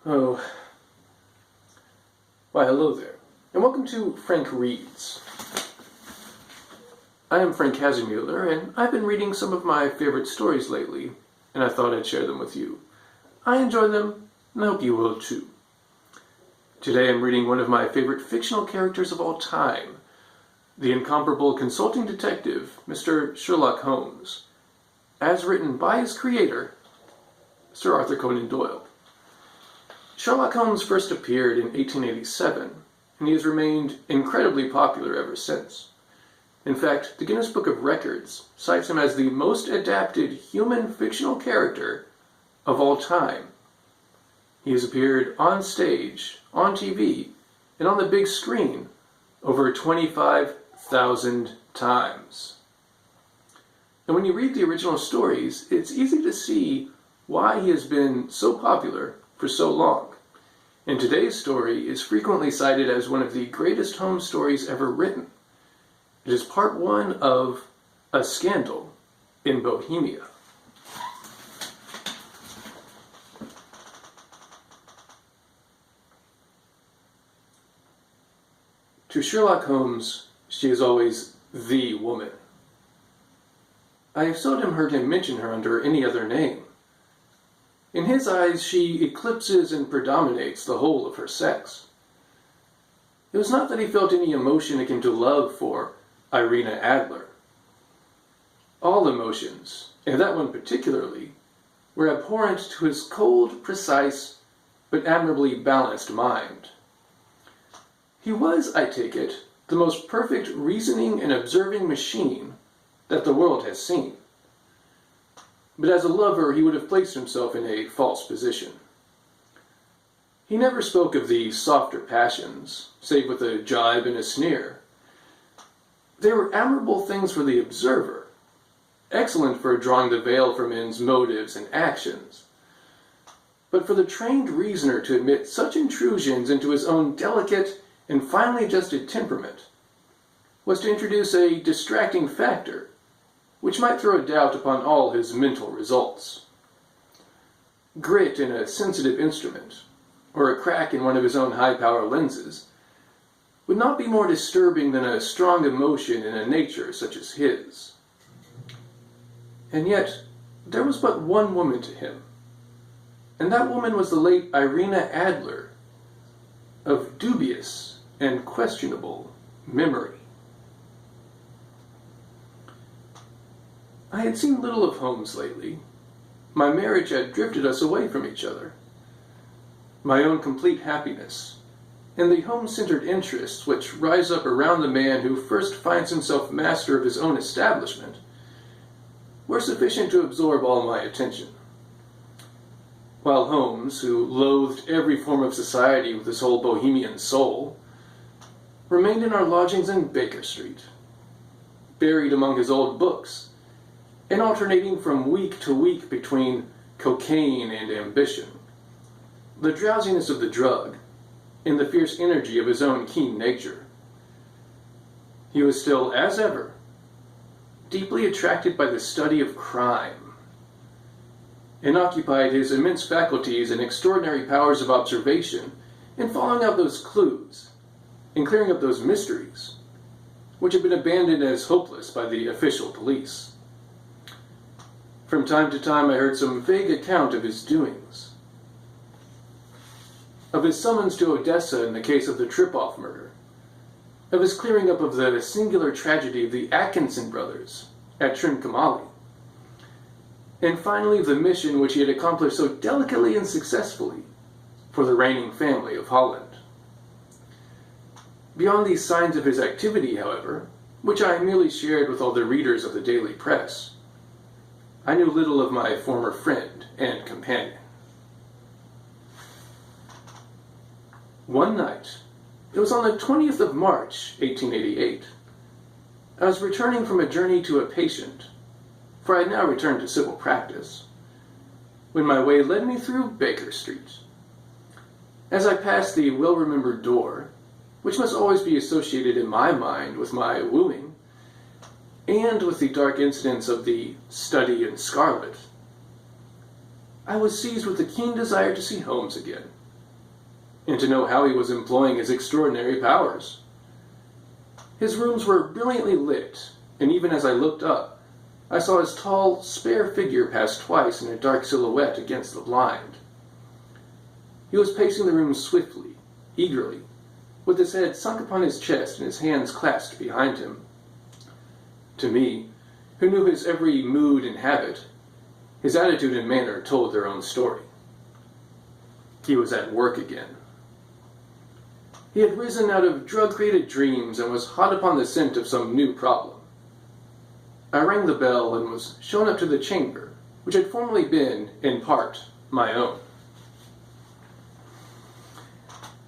Oh, why hello there, and welcome to Frank Reads. I am Frank Casimir, and I've been reading some of my favorite stories lately, and I thought I'd share them with you. I enjoy them, and I hope you will too. Today I'm reading one of my favorite fictional characters of all time, the incomparable consulting detective, Mr. Sherlock Holmes, as written by his creator, Sir Arthur Conan Doyle. Sherlock Holmes first appeared in 1887, and he has remained incredibly popular ever since. In fact, the Guinness Book of Records cites him as the most adapted human fictional character of all time. He has appeared on stage, on TV, and on the big screen over 25,000 times. And when you read the original stories, it's easy to see why he has been so popular for so long. And today's story is frequently cited as one of the greatest Holmes stories ever written. It is part one of A Scandal in Bohemia. To Sherlock Holmes, she is always the woman. I have seldom heard him mention her under any other name. In his eyes, she eclipses and predominates the whole of her sex. It was not that he felt any emotion akin to love for Irina Adler. All emotions, and that one particularly, were abhorrent to his cold, precise, but admirably balanced mind. He was, I take it, the most perfect reasoning and observing machine that the world has seen. But as a lover, he would have placed himself in a false position. He never spoke of the softer passions, save with a jibe and a sneer. They were admirable things for the observer, excellent for drawing the veil from men's motives and actions. But for the trained reasoner to admit such intrusions into his own delicate and finely adjusted temperament was to introduce a distracting factor which might throw a doubt upon all his mental results. Grit in a sensitive instrument, or a crack in one of his own high-power lenses, would not be more disturbing than a strong emotion in a nature such as his. And yet, there was but one woman to him, and that woman was the late Irina Adler, of dubious and questionable memory. I had seen little of Holmes lately. My marriage had drifted us away from each other. My own complete happiness, and the home-centered interests which rise up around the man who first finds himself master of his own establishment, were sufficient to absorb all my attention. While Holmes, who loathed every form of society with his whole Bohemian soul, remained in our lodgings in Baker Street, buried among his old books, and alternating from week to week between cocaine and ambition, the drowsiness of the drug, and the fierce energy of his own keen nature. He was still, as ever, deeply attracted by the study of crime, and occupied his immense faculties and extraordinary powers of observation in following out those clues, and clearing up those mysteries, which had been abandoned as hopeless by the official police. From time to time I heard some vague account of his doings. Of his summons to Odessa in the case of the Trip-Off murder. Of his clearing up of the singular tragedy of the Atkinson brothers at Trincomalee. And finally of the mission which he had accomplished so delicately and successfully for the reigning family of Holland. Beyond these signs of his activity, however, which I merely shared with all the readers of the daily press, I knew little of my former friend and companion. One night, it was on the 20th of March, 1888, I was returning from a journey to a patient, for I had now returned to civil practice, when my way led me through Baker Street. As I passed the well-remembered door, which must always be associated in my mind with my wooing, and with the dark incidents of the Study in Scarlet, I was seized with a keen desire to see Holmes again, and to know how he was employing his extraordinary powers. His rooms were brilliantly lit, and even as I looked up, I saw his tall, spare figure pass twice in a dark silhouette against the blind. He was pacing the room swiftly, eagerly, with his head sunk upon his chest and his hands clasped behind him. To me, who knew his every mood and habit, his attitude and manner told their own story. He was at work again. He had risen out of drug-created dreams and was hot upon the scent of some new problem. I rang the bell and was shown up to the chamber, which had formerly been, in part, my own.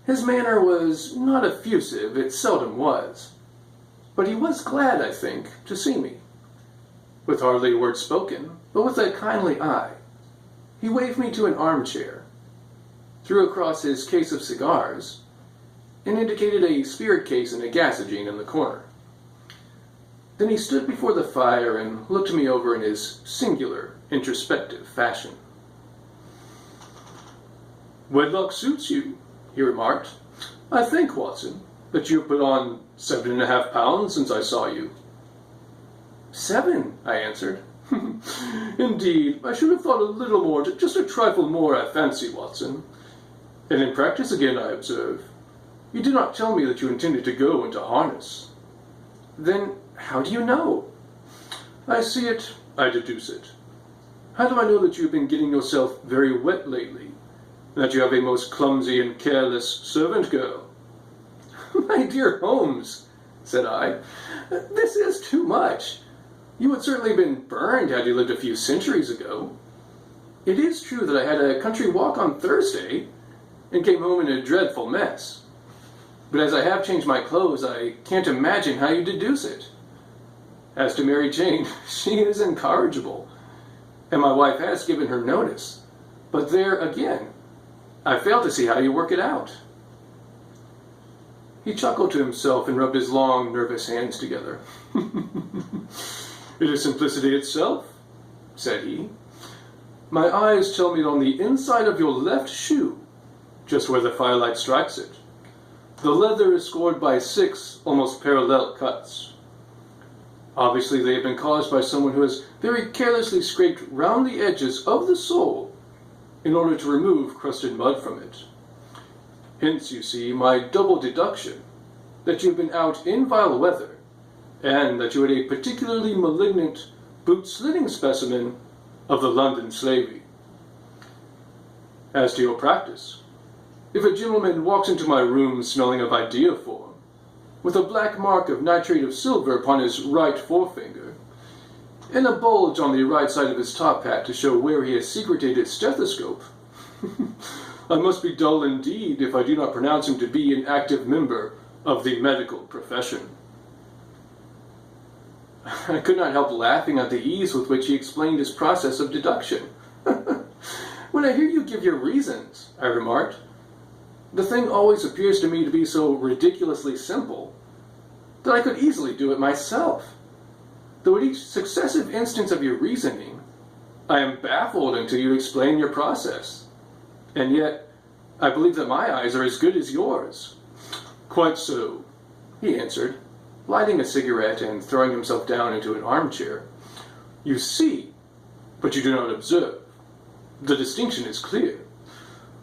His manner was not effusive, it seldom was, but he was glad, I think, to see me. With hardly a word spoken, but with a kindly eye, he waved me to an armchair, threw across his case of cigars, and indicated a spirit case and a gasogene in the corner. Then he stood before the fire and looked me over in his singular, introspective fashion. "Wedlock suits you," he remarked. "I think, Watson, that you have put on 7.5 pounds since I saw you." "7," I answered. "Indeed, I should have thought a little more, just a trifle more, I fancy, Watson. And in practice again, I observe. You did not tell me that you intended to go into harness." "Then how do you know?" "I see it, I deduce it. How do I know that you have been getting yourself very wet lately, and that you have a most clumsy and careless servant girl?" "My dear Holmes," said I, "this is too much. You would certainly have been burned had you lived a few centuries ago. It is true that I had a country walk on Thursday, and came home in a dreadful mess. But as I have changed my clothes, I can't imagine how you deduce it. As to Mary Jane, she is incorrigible, and my wife has given her notice. But there, again, I fail to see how you work it out." He chuckled to himself and rubbed his long, nervous hands together. "It is simplicity itself," said he. "My eyes tell me that on the inside of your left shoe, just where the firelight strikes it, the leather is scored by 6 almost parallel cuts. Obviously they have been caused by someone who has very carelessly scraped round the edges of the sole in order to remove crusted mud from it. Hence, you see, my double deduction that you have been out in vile weather, and that you had a particularly malignant boot-slitting specimen of the London slavey. As to your practice, if a gentleman walks into my room smelling of ideoform, with a black mark of nitrate of silver upon his right forefinger, and a bulge on the right side of his top hat to show where he has secreted his stethoscope, I must be dull indeed if I do not pronounce him to be an active member of the medical profession." I could not help laughing at the ease with which he explained his process of deduction. "When I hear you give your reasons," I remarked, "the thing always appears to me to be so ridiculously simple that I could easily do it myself. Though at each successive instance of your reasoning, I am baffled until you explain your process. And yet, I believe that my eyes are as good as yours." "Quite so," he answered, lighting a cigarette and throwing himself down into an armchair. "You see, but you do not observe. The distinction is clear.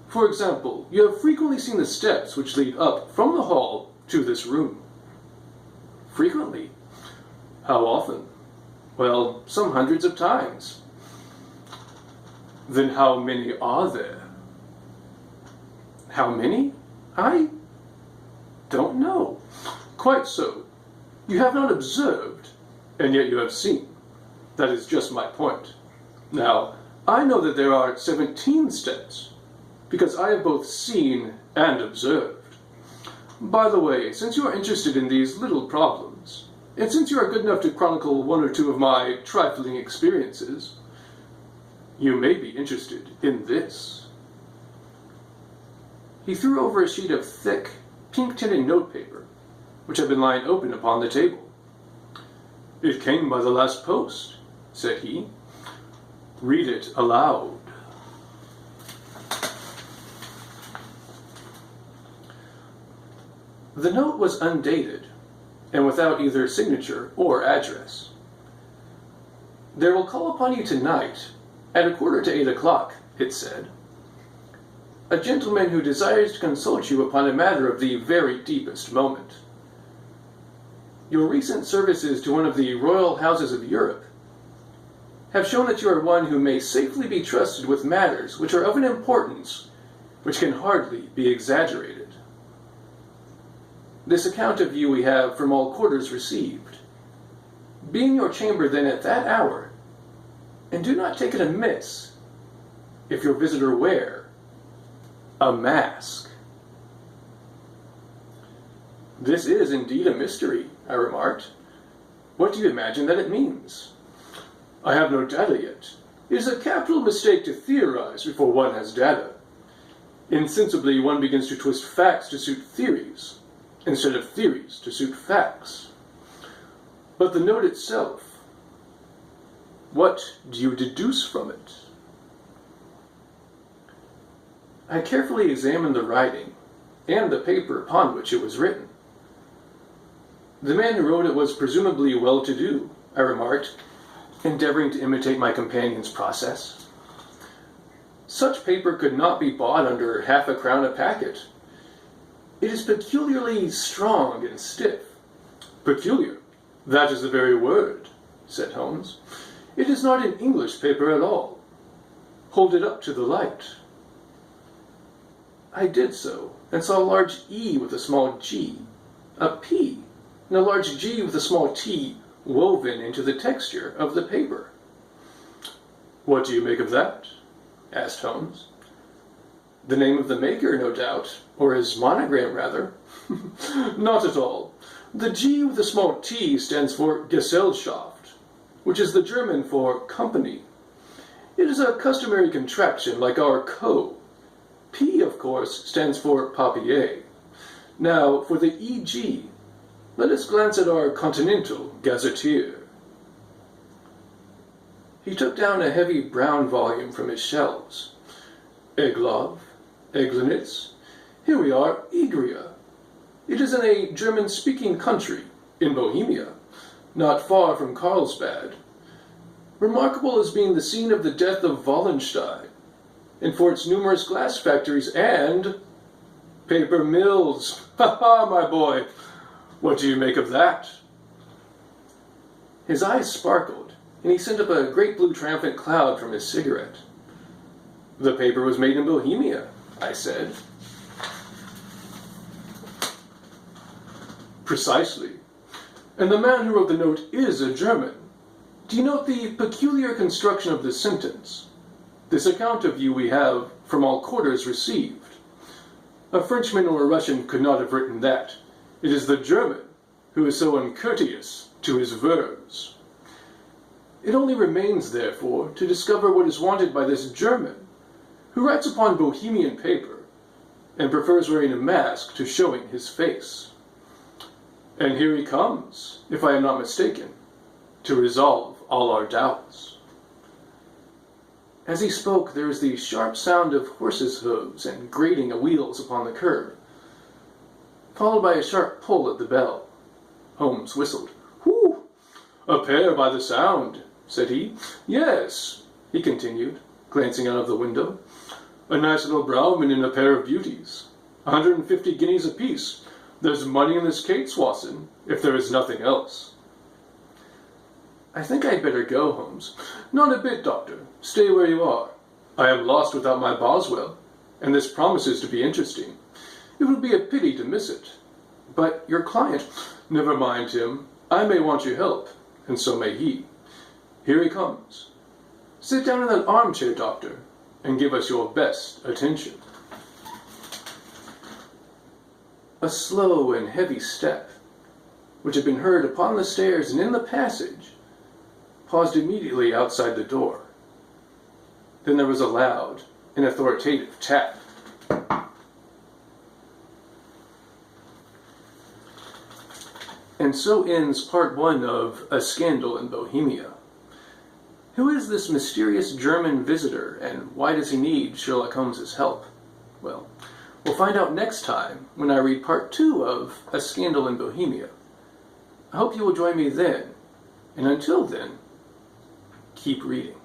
For example, you have frequently seen the steps which lead up from the hall to this room." "Frequently? How often?" "Well, some hundreds of times." "Then how many are there?" "How many? I don't know." "Quite so. You have not observed, and yet you have seen. That is just my point. Now, I know that there are 17 steps, because I have both seen and observed. By the way, since you are interested in these little problems, and since you are good enough to chronicle one or two of my trifling experiences, you may be interested in this." He threw over a sheet of thick, pink-tinted notepaper, which had been lying open upon the table. "It came by the last post," said he. "Read it aloud." The note was undated, and without either signature or address. "There will call upon you tonight, at 7:45, it said. "A gentleman who desires to consult you upon a matter of the very deepest moment. Your recent services to one of the royal houses of Europe have shown that you are one who may safely be trusted with matters which are of an importance which can hardly be exaggerated. This account of you we have from all quarters received. Be in your chamber then at that hour, and do not take it amiss if your visitor wear a mask." "This is indeed a mystery," I remarked. "What do you imagine that it means?" "I have no data yet. It is a capital mistake to theorize before one has data. Insensibly, one begins to twist facts to suit theories, instead of theories to suit facts. But the note itself, what do you deduce from it?" I carefully examined the writing and the paper upon which it was written. "The man who wrote it was presumably well-to-do," I remarked, endeavoring to imitate my companion's process. "Such paper could not be bought under half-a-crown a packet. It is peculiarly strong and stiff." "Peculiar? That is the very word," said Holmes. "It is not an English paper at all. Hold it up to the light." I did so, and saw a large E with a small g, a P, and a large G with a small t woven into the texture of the paper. "What do you make of that?" asked Holmes. "The name of the maker, no doubt, or his monogram, rather." "Not at all. The G with the small t stands for Gesellschaft, which is the German for company. It is a customary contraction like our co. P, of course, stands for papier. Now, for the EG, let us glance at our continental gazetteer." He took down a heavy brown volume from his shelves. "Egloff, Eglinitz. Here we are, Igria. It is in a German-speaking country, in Bohemia, not far from Carlsbad. Remarkable as being the scene of the death of Wallenstein, and for its numerous glass factories and paper mills. Ha ha, my boy! What do you make of that?" His eyes sparkled, and he sent up a great blue triumphant cloud from his cigarette. "The paper was made in Bohemia," I said. "Precisely. And the man who wrote the note is a German. Do you note the peculiar construction of this sentence? This account of you we have from all quarters received. A Frenchman or a Russian could not have written that. It is the German who is so uncourteous to his verbs. It only remains, therefore, to discover what is wanted by this German, who writes upon Bohemian paper, and prefers wearing a mask to showing his face. And here he comes, if I am not mistaken, to resolve all our doubts." As he spoke, there was the sharp sound of horses' hooves and grating of wheels upon the curb, followed by a sharp pull at the bell. Holmes whistled. "Whew! A pair by the sound," said he. "Yes," he continued, glancing out of the window. "A nice little Browman and a pair of beauties. 150 guineas apiece. There's money in this Kate Swasson, if there is nothing else." "I think I'd better go, Holmes." "Not a bit, Doctor. Stay where you are. I am lost without my Boswell, and this promises to be interesting. It would be a pity to miss it. But your client—" "Never mind him. I may want your help, and so may he. Here he comes. Sit down in that armchair, Doctor, and give us your best attention." A slow and heavy step, which had been heard upon the stairs and in the passage, paused immediately outside the door. Then there was a loud and authoritative tap. And so ends part 1 of A Scandal in Bohemia. Who is this mysterious German visitor, and why does he need Sherlock Holmes's help? Well, We'll find out next time when I read part 2 of A Scandal in Bohemia. I hope you will join me then, and until then, keep reading.